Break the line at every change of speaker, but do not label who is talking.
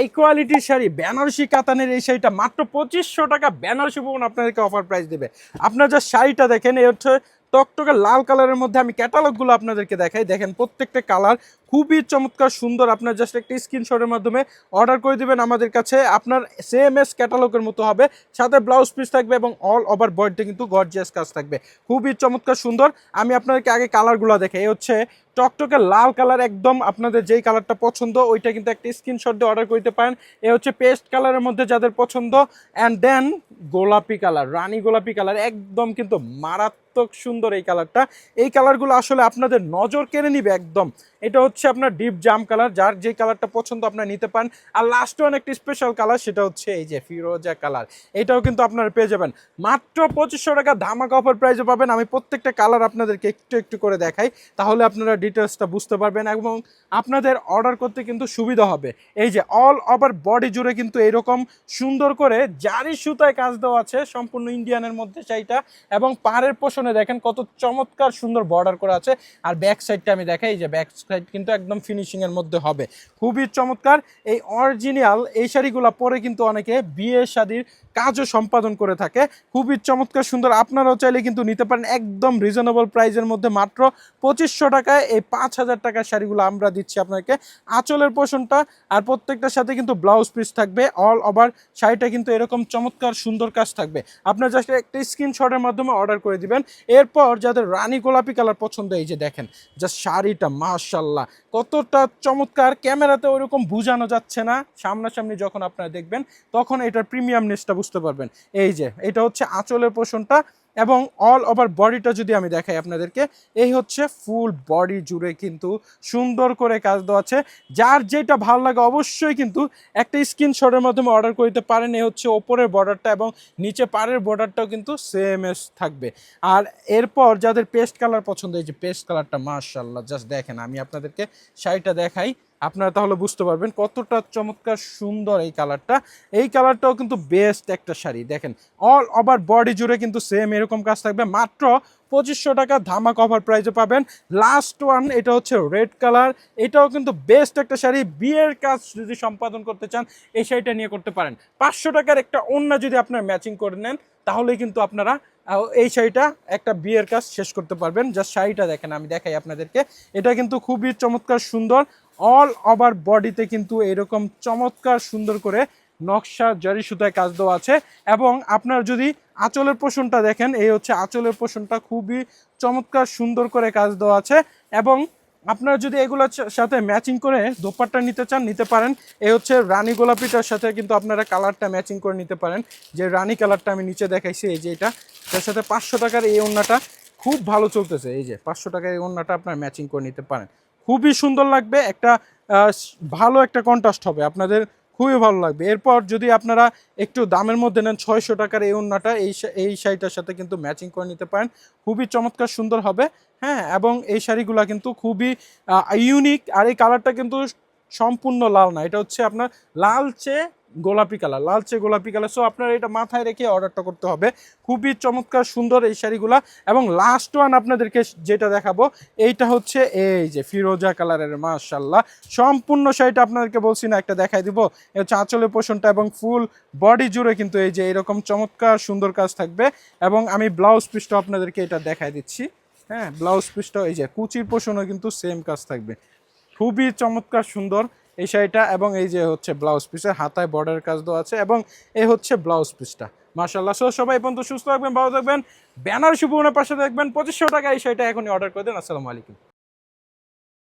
এই কোয়ালিটির শাড়ি বেনারসি কাতানের এই শাড়িটা মাত্র 2500 টাকা বেনারসি ভবন আপনাদেরকে অফার প্রাইস দেবে। আপনারা যা শাড়িটা দেখেন এই হচ্ছে টকটকে লাল কালারের মধ্যে। আমি ক্যাটালগুলো আপনাদেরকে দেখাই, দেখেন প্রত্যেকটা কালার খুবই চমৎকার সুন্দর। আপনার জাস্ট একটা স্ক্রিনশটের মাধ্যমে অর্ডার করে দিবেন আমাদের কাছে, আপনার সেম এস ক্যাটালগের মতো হবে, সাথে ব্লাউজ পিস থাকবে এবং অল ওভার বডিতে কিন্তু গর্জিয়াস কাজ থাকবে, খুবই চমৎকার সুন্দর। আমি আপনাদেরকে আগে কালারগুলো দেখাই। এই হচ্ছে টকটকে লাল কালার, একদম আপনাদের যেই কালারটা পছন্দ ওইটা কিন্তু একটা স্ক্রিনশট দিয়ে অর্ডার করতে পারেন। এ হচ্ছে পেস্ট কালারের মধ্যে যাদের পছন্দ, অ্যান্ড দেন গোলাপি কালার, রানী গোলাপি কালার, একদম কিন্তু মারাত্মক সুন্দর এই কালারটা। এই কালারগুলো আসলে আপনাদের নজর কেড়ে নিবে একদম। এটা হচ্ছে আপনার ডিপ জাম কালার, যার যে কালারটা পছন্দ আপনারা নিতে পারেন। আর লাস্ট ওয়ান একটা স্পেশাল কালার, সেটা হচ্ছে এই যে ফিরোজা কালার, এটাও কিন্তু আপনারা পেয়ে যাবেন মাত্র 2500 টাকা ধামাকা অফার প্রাইসে পাবেন। আমি প্রত্যেকটা কালার আপনাদেরকে একটু একটু করে দেখাই, তাহলে আপনারা ডিটেলসটা বুঝতে পারবেন এবং আপনাদের অর্ডার করতে কিন্তু সুবিধা হবে। এই যে অল ওভার বডি জুড়ে কিন্তু এরকম সুন্দর করে জারি সুতায় কাজ দেওয়া আছে, সম্পূর্ণ ইন্ডিয়ানের মধ্যে শাড়িটা, এবং পাড়ের পোষণে দেখেন কত চমৎকার সুন্দর বর্ডার করা আছে। আর ব্যাক সাইডটা আমি দেখাই, যে ব্যাক সাইড কিন্তু একদম ফিনিশিংয়ের মধ্যে হবে, খুবই চমৎকার। এই অরিজিনাল এই শাড়িগুলো পরে কিন্তু অনেকে বিয়ে শাদির কাজও সম্পাদন করে থাকে, খুবই চমৎকার সুন্দর। আপনারাও চাইলে কিন্তু নিতে পারেন একদম রিজনেবল প্রাইসের মধ্যে মাত্র 2500 টাকায় এই 5000 টাকার শাড়িগুলো আমরা দিচ্ছি আপনাকে। আঁচলের পোষণটা আর প্রত্যেকটার সাথে কিন্তু ব্লাউজ পিস থাকবে, অল ওভার শাড়িটা কিন্তু এরকম চমৎকার সুন্দর কাজ থাকবে। আপনার জাস্ট একটা স্ক্রিনশটের মাধ্যমে অর্ডার করে দিবেন। এরপর যাদের রানী গোলাপি কালার পছন্দ, এই যে দেখেন জাস্ট শাড়িটা মাশাআল্লাহ কতটা চমৎকার, ক্যামেরাতে ওইরকম বোঝানো যাচ্ছে না, সামনাসামনি যখন আপনারা দেখবেন তখন এটার প্রিমিয়ামনেসটা বুঝতে পারবেন। এই যে এটা হচ্ছে আঁচলের পোষণটা, এবং অল ওভার বডিটা যদি আমি দেখাই আপনাদেরকে, এই হচ্ছে ফুল বডি জুড়ে কিন্তু সুন্দর করে কাজ দেওয়া আছে। যার যেটা ভালো লাগে অবশ্যই কিন্তু একটা স্ক্রিনশটের মাধ্যমে অর্ডার করতে পারেন। এই হচ্ছে ওপরের বর্ডারটা এবং নিচে পাড়ের বর্ডারটাও কিন্তু সেম এস থাকবে। আর এরপর যাদের পেস্ট কালার পছন্দ, এই যে পেস্ট কালারটা মাশাআল্লাহ জাস্ট দেখেন, আমি আপনাদেরকে শাড়িটা দেখাই, আপনারা তাহলে বুঝতে পারবেন কতটা চমৎকার সুন্দর এই কালারটা। এই কালারটাও কিন্তু বেস্ট একটা শাড়ি, দেখেন অল ওভার বডি জুড়ে কিন্তু সেম এরকম কাজ থাকবে। মাত্র 2500 টাকা ধামাক অফার প্রাইসে পাবেন। লাস্ট ওয়ান এটা হচ্ছে রেড কালার, এটাও কিন্তু বেস্ট একটা শাড়ি, বিয়ের কাজ যদি সম্পাদন করতে চান এই শাড়িটা নিয়ে করতে পারেন। 500 টাকার একটা ওড়না যদি আপনার ম্যাচিং করে নেন, তাহলেই কিন্তু আপনারা এই শাড়িটা একটা বিয়ের কাজ শেষ করতে পারবেন। জাস্ট শাড়িটা দেখেন, আমি দেখাই আপনাদেরকে, এটা কিন্তু খুবই চমৎকার সুন্দর। অল ওভার বডিতে কিন্তু এরকম চমৎকার সুন্দর করে নকশা জারি সুতায় কাজ দেওয়া আছে। এবং আপনার যদি আঁচলের পোষণটা দেখেন, এই হচ্ছে আঁচলের পোষণটা, খুবই চমৎকার সুন্দর করে কাজ দেওয়া আছে। এবং আপনারা যদি এগুলোর সাথে ম্যাচিং করে দোপাট্টা নিতে চান নিতে পারেন। এই হচ্ছে রানী গোলাপিটার সাথে কিন্তু আপনারা কালারটা ম্যাচিং করে নিতে পারেন, যে রানী কালারটা আমি নিচে দেখাইছি, এই যে এটা, তার সাথে 500 টাকার এই ওড়নাটা খুব ভালো চলতেছে। এই যে 500 টাকার এই ওড়নাটা আপনার ম্যাচিং করে নিতে পারেন, খুবই সুন্দর লাগবে, একটা ভালো একটা কন্ট্রাস্ট হবে, আপনাদের খুবই ভালো লাগবে। এরপর যদি আপনারা একটু দামের মধ্যে নেন, 600 টাকার এই ওড়নাটা এই শাড়িটার সাথে কিন্তু ম্যাচিং করে নিতে পারেন, খুবই চমৎকার সুন্দর হবে। হ্যাঁ, এবং এই শাড়িগুলো কিন্তু খুবই ইউনিক। আর এই কালারটা কিন্তু সম্পূর্ণ লাল না, এটা হচ্ছে আপনার লালচে গোলাপি কালার, লালচে গোলাপি কালার। সো আপনার এটা মাথায় রেখে অর্ডারটা করতে হবে, খুবই চমৎকার সুন্দর এই শাড়িগুলা। এবং লাস্ট ওয়ান আপনাদেরকে যেটা দেখাবো, এইটা হচ্ছে এই যে ফিরোজা কালারের, মাশাআল্লাহ সম্পূর্ণ শাড়িটা আপনাদেরকে বলছি না, একটা দেখাই দিব। এটা হচ্ছে আঁচলের পোষণটা এবং ফুল বডি জুড়ে কিন্তু এই যে এরকম চমৎকার সুন্দর কাজ থাকবে। এবং আমি ব্লাউজ পিসটা আপনাদেরকে এটা দেখাই দিচ্ছি। হ্যাঁ, ব্লাউজ পিসটাও এই যে কুচির পোষণও কিন্তু সেম কাজ থাকবে, খুবই চমৎকার সুন্দর এই শাড়িটা। এবং এই যে হচ্ছে ব্লাউজ পিসের হাতায় বর্ডারের কাজ দেওয়া আছে, এবং এই হচ্ছে ব্লাউজ পিসটা, মাশাআল্লাহ। সো সবাই পর্যন্ত সুস্থ থাকবেন, ভালো থাকবেন, বেনারসি ভবনের পাশে থাকবেন। 2500 টাকা এই শাড়িটা এখনই অর্ডার করে দেন। আসসালামু আলাইকুম।